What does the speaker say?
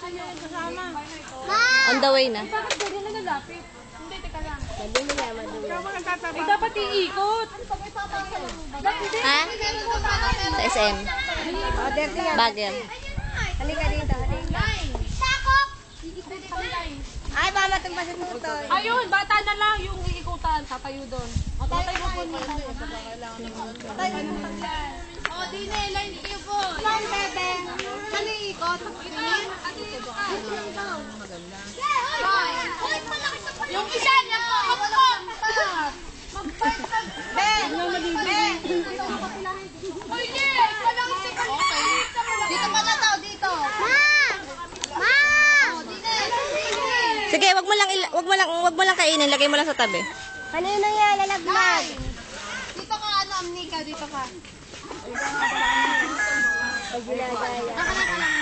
On the way na. Bakit ganyan na nalapit? Hindi, teka lang. Madumi nga, madumi. Eh, dapat iikot. Ha? Sa SM. Oh, dirty yan. Bagel. Halika dito, halika. Ay, mama, tumpasin mo ito. Ayun, bata na lang yung iikutan. Tatayo doon. O, tatayo mo po muna. O, di na, line kayo po. Mom, bebe. Ikot. Yung isa niya po. Ben! Ben! Dito pala daw, dito. Sige, wag mo lang kainin, lagay mo lang sa tabi. Kanino yan? Lalaglag. Dito ka, ano, Amnika, dito ka. Pag ginagaya.